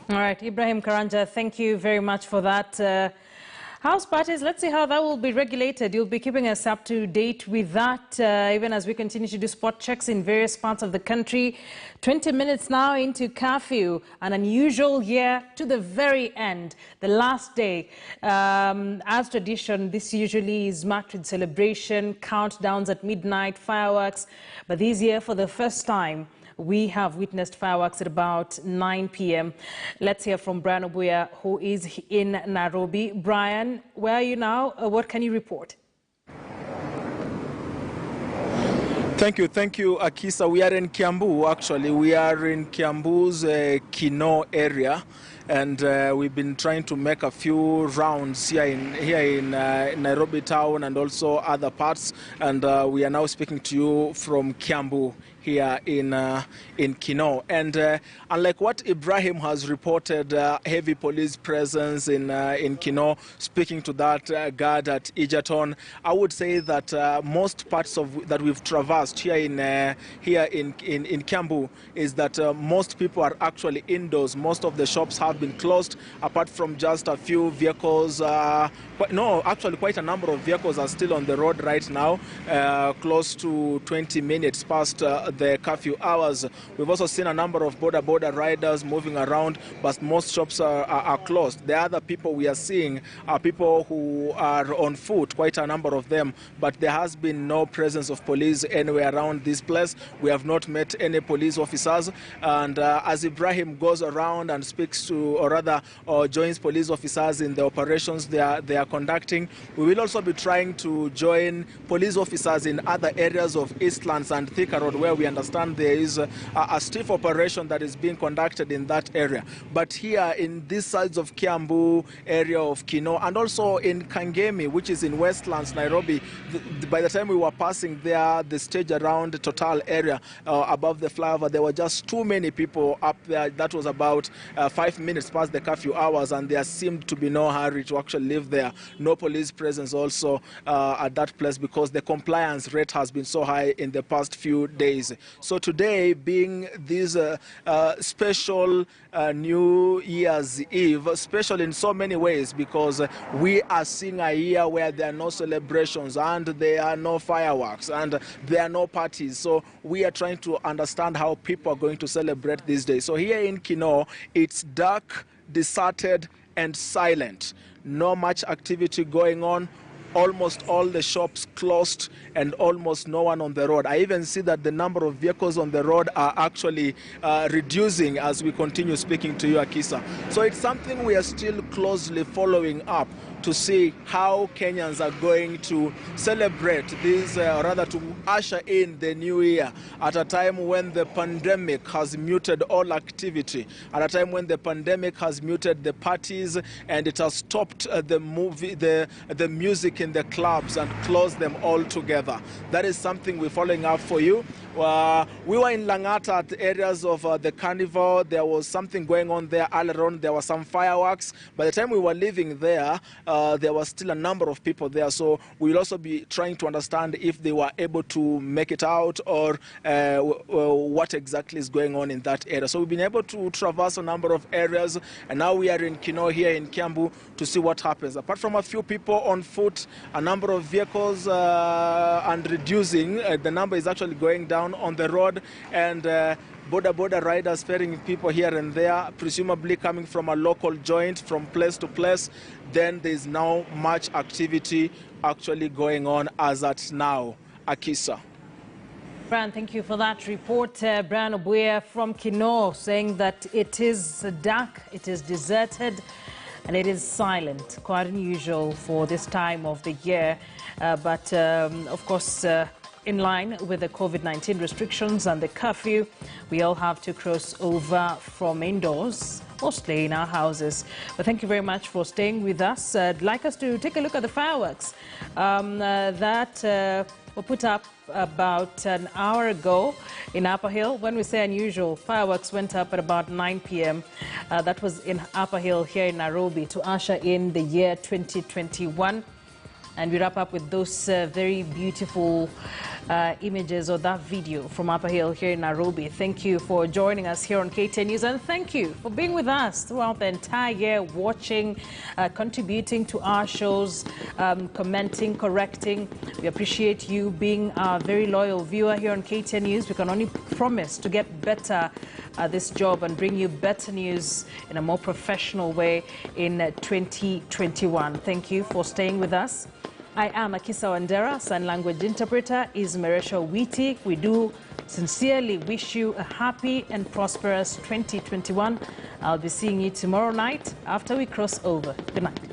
All right, Ibrahim Karanja, thank you very much for that. House parties, let's see how that will be regulated. You'll be keeping us up to date with that, even as we continue to do spot checks in various parts of the country. 20 minutes now into curfew, an unusual year to the very end, the last day. As tradition, this usually is marked with celebration, countdowns at midnight, fireworks. But this year, for the first time, we have witnessed fireworks at about 9 p.m. Let's hear from Brian Obuya, who is in Nairobi. Brian, where are you now? What can you report? Thank you, Akisa. We are in Kiambu, actually. We are in Kiambu's Kino area. And we've been trying to make a few rounds here in Nairobi town and also other parts. And we are now speaking to you from Kiambu here in Kino. And unlike what Ibrahim has reported, heavy police presence in Kino, speaking to that guard at Egerton, I would say that most parts of that we've traversed here in Kiambu is that most people are actually indoors. Most of the shops have been closed, apart from just a few vehicles. Actually quite a number of vehicles are still on the road right now, close to 20 minutes past the curfew hours. We've also seen a number of border riders moving around, but most shops are closed. The other people we are seeing are people who are on foot, quite a number of them, but there has been no presence of police anywhere around this place. We have not met any police officers, and as Ibrahim goes around and speaks to, or rather joins police officers in the operations they are conducting, we will also be trying to join police officers in other areas of Eastlands and Thika Road, where we understand there is a stiff operation that is being conducted in that area. But here in these sides of Kiambu, area of Kino, and also in Kangemi, which is in Westlands, Nairobi, by the time we were passing there, the stage around the Total area above the flyover, there were just too many people up there. That was about 5 minutes past the curfew hours, and there seemed to be no hurry to actually live there. No police presence also at that place, because the compliance rate has been so high in the past few days. So today, being this special New Year's Eve, special in so many ways, because we are seeing a year where there are no celebrations and there are no fireworks and there are no parties. So we are trying to understand how people are going to celebrate this day. So here in Kino, it's dark, deserted and silent. No much activity going on. Almost all the shops closed and almost no one on the road. I even see that the number of vehicles on the road are actually reducing as we continue speaking to you, Akisa. So it's something we are still closely following up to see how Kenyans are going to celebrate this, or rather to usher in the new year at a time when the pandemic has muted all activity, at a time when the pandemic has muted the parties and it has stopped the music in the clubs and closed them all together. That is something we're following up for you. We were in Langata at the areas of the carnival. There was something going on there earlier on. There were some fireworks. By the time we were leaving there, there was still a number of people there. So we'll also be trying to understand if they were able to make it out or what exactly is going on in that area. So we've been able to traverse a number of areas, and now we are in Kino here in Kiambu to see what happens. Apart from a few people on foot, a number of vehicles and reducing, the number is actually going down on the road, and border riders ferrying people here and there, presumably coming from a local joint from place to place. Then there's now much activity actually going on as at now. Akisa. Brian, thank you for that report. Brian Obuya from Kino saying that it is dark, it is deserted, and it is silent. Quite unusual for this time of the year. But of course, in line with the COVID-19 restrictions and the curfew, we all have to cross over from indoors, mostly in our houses. But thank you very much for staying with us. I'd like us to take a look at the fireworks that were put up about an hour ago in Upper Hill. When we say unusual, fireworks went up at about 9 p.m. That was in Upper Hill here in Nairobi to usher in the year 2021. And we wrap up with those very beautiful images or that video from Upper Hill here in Nairobi. Thank you for joining us here on KTN News, and thank you for being with us throughout the entire year, watching, contributing to our shows, commenting, correcting. We appreciate you being a very loyal viewer here on KTN News. We can only promise to get better at this job and bring you better news in a more professional way in 2021. Thank you for staying with us. I am Akisa Wandera. Sign language interpreter is Meresha Witi. We do sincerely wish you a happy and prosperous 2021. I'll be seeing you tomorrow night after we cross over. Good night.